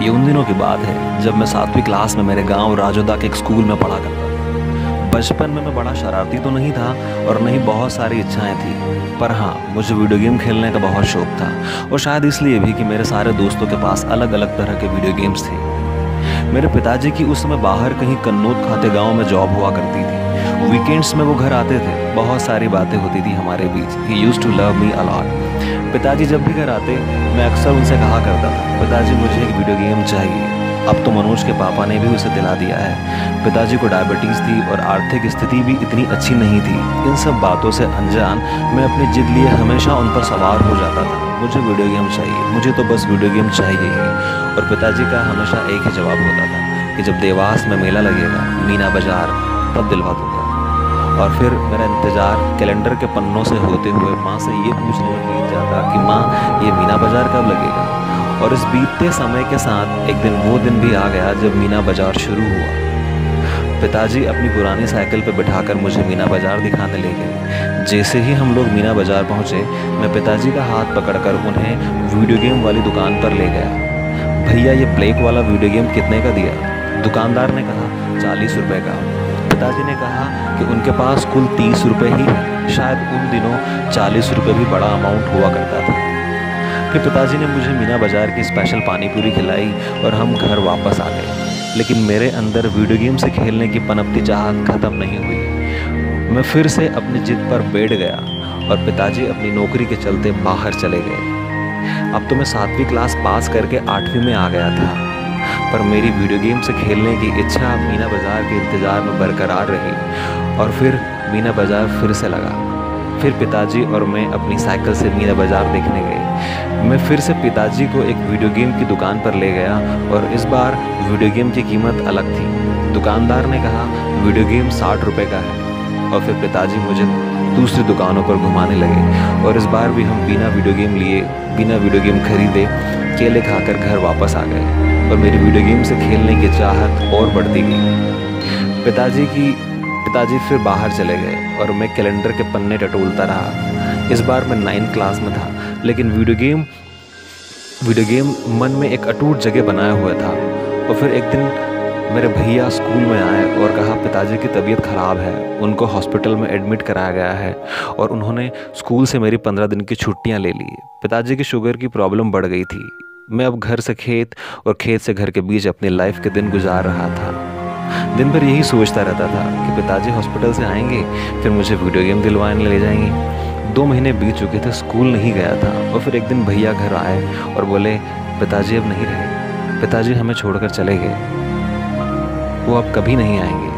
ये उन दिनों की बात है जब मैं 7वीं क्लास में मेरे गांव राजोदा के एक स्कूल में पढ़ा करता था। बचपन में मैं बड़ा शरारती तो नहीं था और नहीं बहुत सारी इच्छाएं थी, पर हाँ, मुझे वीडियो गेम खेलने का बहुत शौक था, और शायद इसलिए भी कि मेरे सारे दोस्तों के पास अलग अलग तरह के वीडियो गेम्स थे। मेरे पिताजी की उस समय बाहर कहीं कन्नौज खाते गाँव में जॉब हुआ करती थी। वीकेंड्स में वो घर आते थे, बहुत सारी बातें होती थी हमारे बीच। He used to love me a lot. पिताजी जब भी घर आते, मैं अक्सर उनसे कहा करता था, पिताजी मुझे एक वीडियो गेम चाहिए। अब तो मनोज के पापा ने भी उसे दिला दिया है। पिताजी को डायबिटीज़ थी और आर्थिक स्थिति भी इतनी अच्छी नहीं थी। इन सब बातों से अनजान मैं अपनी जिद लिए हमेशा उन पर सवार हो जाता था। मुझे वीडियो गेम चाहिए, मुझे तो बस वीडियो गेम चाहिए ही। और पिताजी का हमेशा एक ही जवाब होता था कि जब देवास में मेला लगेगा, मीना बाजार, तब दिलवा दूंगा। और फिर मेरा इंतज़ार कैलेंडर के पन्नों से होते हुए माँ से ये पूछने में बीत जाता कि माँ, ये मीना बाजार कब लगेगा। और इस बीतते समय के साथ एक दिन वो दिन भी आ गया जब मीना बाजार शुरू हुआ। पिताजी अपनी पुरानी साइकिल पर बिठाकर मुझे मीना बाजार दिखाने ले गए। जैसे ही हम लोग मीना बाजार पहुँचे, मैं पिताजी का हाथ पकड़कर उन्हें वीडियो गेम वाली दुकान पर ले गया। भैया, ये ब्लैक वाला वीडियो गेम कितने का दिया? दुकानदार ने कहा 40 रुपये का। पिताजी ने कहा कि उनके पास कुल 30 रुपये ही है। शायद उन दिनों 40 रुपये भी बड़ा अमाउंट हुआ करता था। फिर पिताजी ने मुझे मीना बाजार की स्पेशल पानी पूरी खिलाई और हम घर वापस आ गए। लेकिन मेरे अंदर वीडियो गेम से खेलने की पनपती चाहत ख़त्म नहीं हुई। मैं फिर से अपनी जिद पर बैठ गया और पिताजी अपनी नौकरी के चलते बाहर चले गए। अब तो मैं 7वीं क्लास पास करके 8वीं में आ गया था, पर मेरी वीडियो गेम से खेलने की इच्छा मीना बाज़ार के इंतज़ार में बरकरार रही। और फिर मीना बाज़ार फिर से लगा। फिर पिताजी और मैं अपनी साइकिल से मीना बाज़ार देखने गए। मैं फिर से पिताजी को एक वीडियो गेम की दुकान पर ले गया और इस बार वीडियो गेम की कीमत अलग थी। दुकानदार ने कहा वीडियो गेम 60 रुपये का है। और फिर पिताजी मुझे दूसरी दुकानों पर घुमाने लगे और इस बार भी हम बिना वीडियो गेम लिए, बिना वीडियो गेम खरीदे केले खाकर घर वापस आ गए और मेरी वीडियो गेम से खेलने की चाहत और बढ़ती गई। पिताजी फिर बाहर चले गए और मैं कैलेंडर के पन्ने टटोलता रहा। इस बार मैं 9th क्लास में था, लेकिन वीडियो गेम मन में एक अटूट जगह बनाया हुआ था। और फिर एक दिन मेरे भैया स्कूल में आए और कहा पिताजी की तबीयत ख़राब है, उनको हॉस्पिटल में एडमिट कराया गया है और उन्होंने स्कूल से मेरी 15 दिन की छुट्टियां ले ली। पिताजी की शुगर की प्रॉब्लम बढ़ गई थी। मैं अब घर से खेत और खेत से घर के बीच अपनी लाइफ के दिन गुजार रहा था। दिन भर यही सोचता रहता था कि पिताजी हॉस्पिटल से आएंगे, फिर मुझे वीडियो गेम दिलवाने ले जाएंगे। 2 महीने बीत चुके थे, स्कूल नहीं गया था और फिर एक दिन भैया घर आए और बोले पिताजी अब नहीं रहे, पिताजी हमें छोड़कर चले गए, वो अब कभी नहीं आएंगे।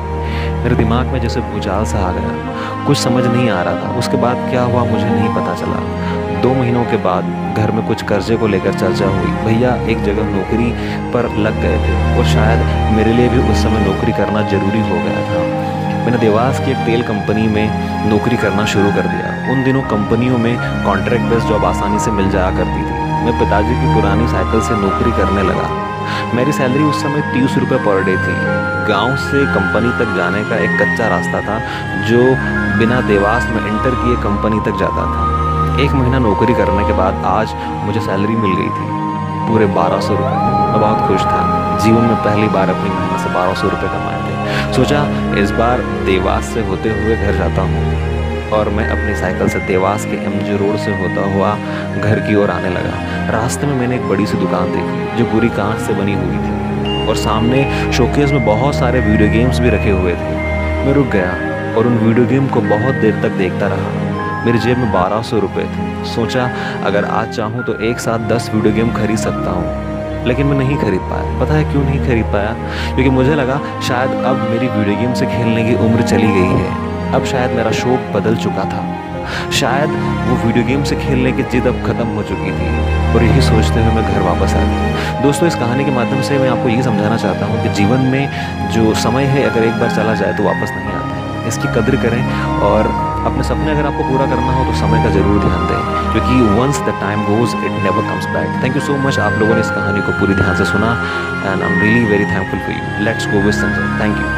मेरे दिमाग में जैसे भूचाल सा आ गया, कुछ समझ नहीं आ रहा था। उसके बाद क्या हुआ मुझे नहीं पता चला। 2 महीनों के बाद घर में कुछ कर्जे को लेकर चर्चा हुई। भैया एक जगह नौकरी पर लग गए थे और शायद मेरे लिए भी उस समय नौकरी करना ज़रूरी हो गया था। मैंने देवास की एक तेल कंपनी में नौकरी करना शुरू कर दिया। उन दिनों कंपनियों में कॉन्ट्रैक्ट बेस्ड जॉब आसानी से मिल जाया करती थी। मैं पिताजी की पुरानी साइकिल से नौकरी करने लगा। मेरी सैलरी उस समय 30 रुपये पर डे थी। गांव से कंपनी तक जाने का एक कच्चा रास्ता था जो बिना देवास में एंटर किए कंपनी तक जाता था। 1 महीना नौकरी करने के बाद आज मुझे सैलरी मिल गई थी, पूरे 1200 रुपये। मैं बहुत खुश था। जीवन में पहली बार अपनी मेहनत से 1200 रुपये कमाए थे। सोचा इस बार देवास से होते हुए घर जाता हूँ और मैं अपनी साइकिल से देवास के MG रोड से होता हुआ घर की ओर आने लगा। रास्ते में मैंने एक बड़ी सी दुकान देखी जो पूरी कांच से बनी हुई थी और सामने शोकेस में बहुत सारे वीडियो गेम्स भी रखे हुए थे। मैं रुक गया और उन वीडियो गेम को बहुत देर तक देखता रहा। मेरी जेब में 1200 रुपये थे। सोचा अगर आज चाहूँ तो एक साथ 10 वीडियो गेम खरीद सकता हूँ, लेकिन मैं नहीं खरीद पाया। पता है क्यों नहीं खरीद पाया? क्योंकि मुझे लगा शायद अब मेरी वीडियो गेम से खेलने की उम्र चली गई है। अब शायद मेरा शौक बदल चुका था। शायद वो वीडियो गेम से खेलने की जिद अब ख़त्म हो चुकी थी। और यही सोचते हुए मैं घर वापस आ गया। दोस्तों, इस कहानी के माध्यम से मैं आपको यही समझाना चाहता हूँ कि जीवन में जो समय है अगर एक बार चला जाए तो वापस नहीं आता है। इसकी कदर करें और अपने सपने अगर आपको पूरा करना हो तो समय का ज़रूर ध्यान दें, क्योंकि once the time goes it never comes back. Thank you so much, आप लोगों ने इस कहानी को पूरी ध्यान से सुना and I am really very thankful for you. Let's go with Sanjay. Thank you.